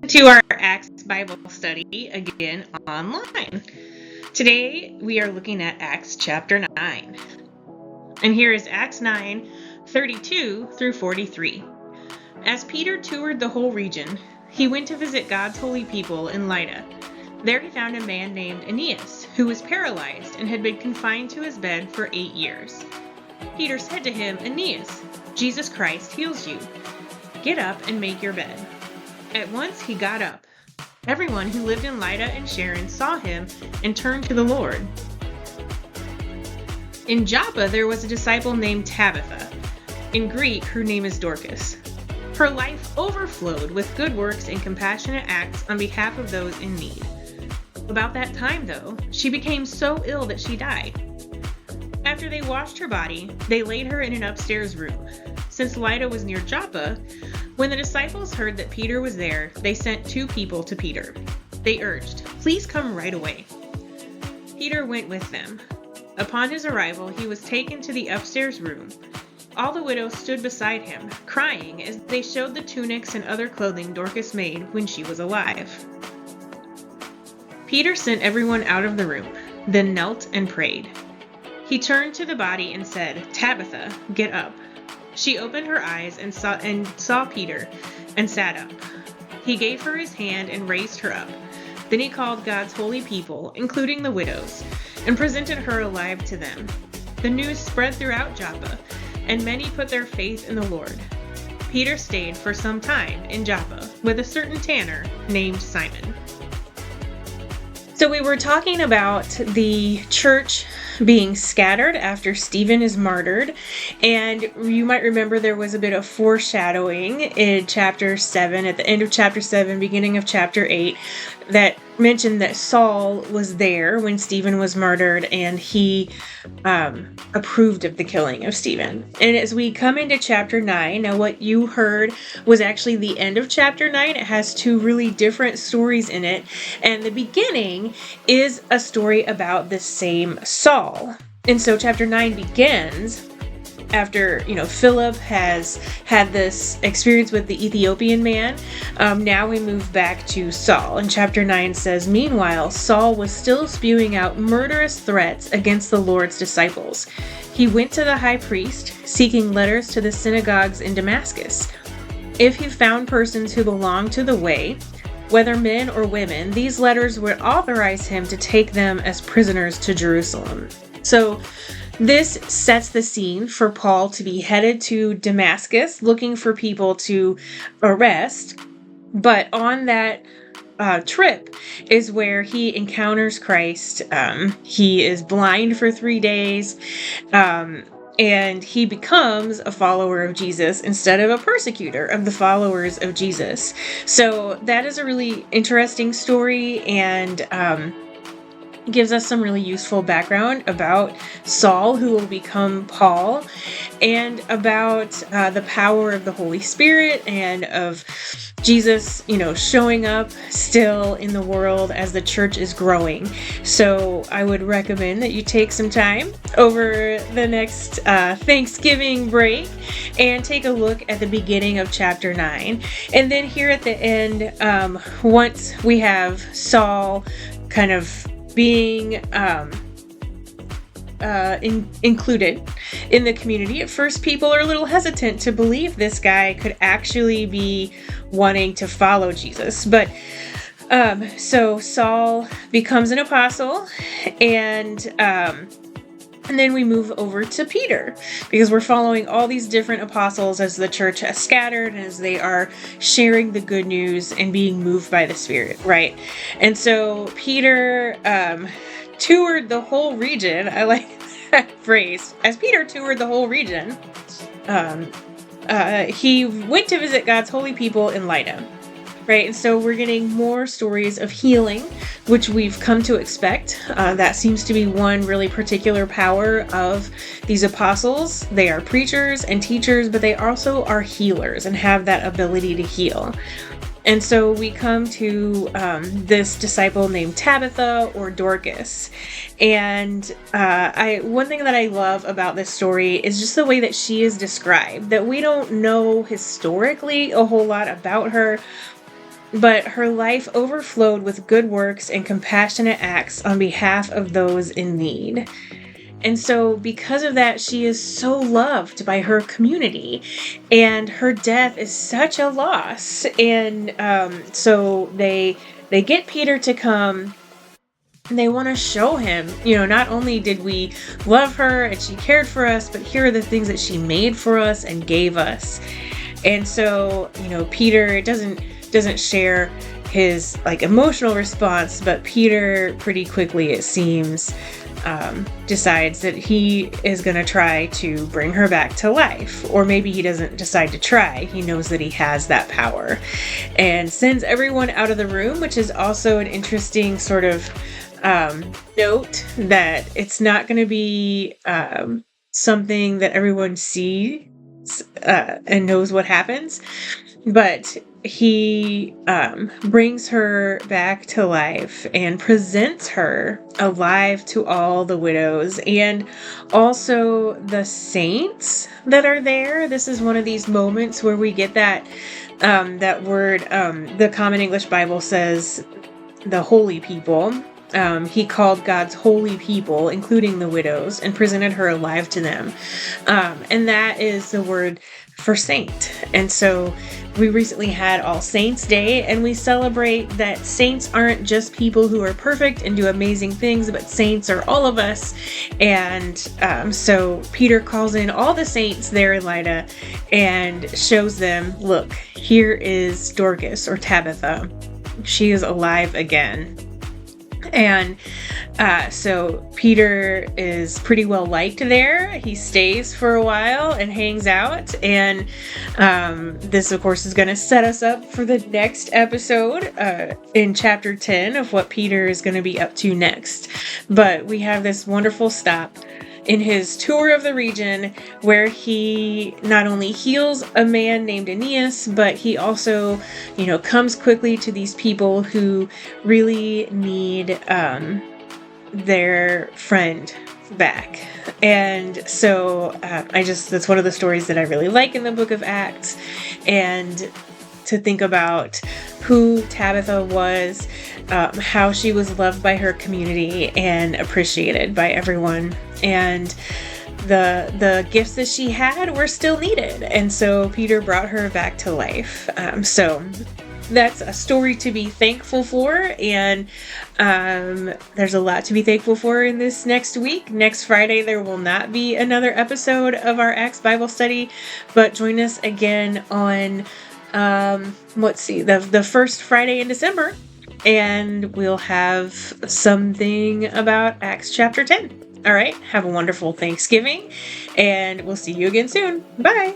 to our Acts Bible study again online. Today we are looking at Acts chapter 9. And here is Acts 9:32 through 43. As Peter toured the whole region, he went to visit God's holy people in Lydda. There he found a man named Aeneas, who was paralyzed and had been confined to his bed for 8 years. Peter said to him, "Aeneas, Jesus Christ heals you. Get up and make your bed." At once he got up. Everyone who lived in Lydda and Sharon saw him and turned to the Lord. In Joppa there was a disciple named Tabitha. In Greek, her name is Dorcas. Her life overflowed with good works and compassionate acts on behalf of those in need. About that time, though, she became so ill that she died. After they washed her body, they laid her in an upstairs room. Since Lydda was near Joppa, when the disciples heard that Peter was there, they sent 2 people to Peter. They urged, "Please come right away." Peter went with them. Upon his arrival, he was taken to the upstairs room. All the widows stood beside him, crying as they showed the tunics and other clothing Dorcas made when she was alive. Peter sent everyone out of the room, then knelt and prayed. He turned to the body and said, "Tabitha, get up." She opened her eyes and saw Peter and sat up. He gave her his hand and raised her up. Then he called God's holy people, including the widows, and presented her alive to them. The news spread throughout Joppa, and many put their faith in the Lord. Peter stayed for some time in Joppa with a certain tanner named Simon. So we were talking about the church being scattered after Stephen is martyred, and you might remember there was a bit of foreshadowing in chapter 7, at the end of chapter 7, beginning of chapter 8, that mentioned that Saul was there when Stephen was murdered, and he approved of the killing of Stephen. And as we come into chapter 9, now what you heard was actually the end of chapter 9. It has 2 really different stories in it, and the beginning is a story about the same Saul. And so chapter 9 begins after, Philip has had this experience with the Ethiopian man. Now we move back to Saul. And chapter 9 says, "Meanwhile, Saul was still spewing out murderous threats against the Lord's disciples. He went to the high priest, seeking letters to the synagogues in Damascus. If he found persons who belonged to the way, whether men or women, these letters would authorize him to take them as prisoners to Jerusalem." So this sets the scene for Paul to be headed to Damascus, looking for people to arrest. But on that trip is where he encounters Christ. He is blind for 3 days, and he becomes a follower of Jesus instead of a persecutor of the followers of Jesus. So that is a really interesting story, and gives us some really useful background about Saul, who will become Paul, and about the power of the Holy Spirit and of Jesus, showing up still in the world as the church is growing. So I would recommend that you take some time over the next Thanksgiving break and take a look at the beginning of chapter 9. And then here at the end, once we have Saul kind of being included in the community. At first, people are a little hesitant to believe this guy could actually be wanting to follow Jesus. But so Saul becomes an apostle, and then we move over to Peter, because we're following all these different apostles as the church has scattered and as they are sharing the good news and being moved by the Spirit, right? And so Peter toured the whole region. I like that phrase. As Peter toured the whole region, he went to visit God's holy people in Lydda. Right, and so we're getting more stories of healing, which we've come to expect. That seems to be one really particular power of these apostles. They are preachers and teachers, but they also are healers and have that ability to heal. And so we come to this disciple named Tabitha, or Dorcas. And one thing that I love about this story is just the way that she is described, that we don't know historically a whole lot about her. but her life overflowed with good works and compassionate acts on behalf of those in need. And so because of that, she is so loved by her community, and her death is such a loss. And so they get Peter to come, and they want to show him, not only did we love her and she cared for us, but here are the things that she made for us and gave us. And so, Peter doesn't share his emotional response, but Peter pretty quickly, it seems, decides that he is going to try to bring her back to life. Or maybe he doesn't decide to try. He knows that he has that power, and sends everyone out of the room, which is also an interesting sort of note that it's not going to be something that everyone sees and knows what happens. But he brings her back to life and presents her alive to all the widows and also the saints that are there. This is one of these moments where we get that word. The Common English Bible says the holy people. He called God's holy people, including the widows, and presented her alive to them. And that is the word for saint. And so we recently had All Saints Day, and we celebrate that saints aren't just people who are perfect and do amazing things, but saints are all of us. And so Peter calls in all the saints there in Lydda and shows them, look, here is Dorcas or Tabitha. She is alive again. And so Peter is pretty well liked there. He stays for a while and hangs out. And this, of course, is going to set us up for the next episode in chapter 10 of what Peter is going to be up to next. But we have this wonderful stop in his tour of the region where he not only heals a man named Aeneas, but he also, comes quickly to these people who really need their friend back. And so that's one of the stories that I really like in the book of Acts. And to think about who Tabitha was, how she was loved by her community and appreciated by everyone. And the gifts that she had were still needed. And so Peter brought her back to life. So that's a story to be thankful for. And there's a lot to be thankful for in this next week. Next Friday, there will not be another episode of our Acts Bible study, but join us again on the first Friday in December, and we'll have something about Acts chapter 10. All right, have a wonderful Thanksgiving, and we'll see you again soon. Bye.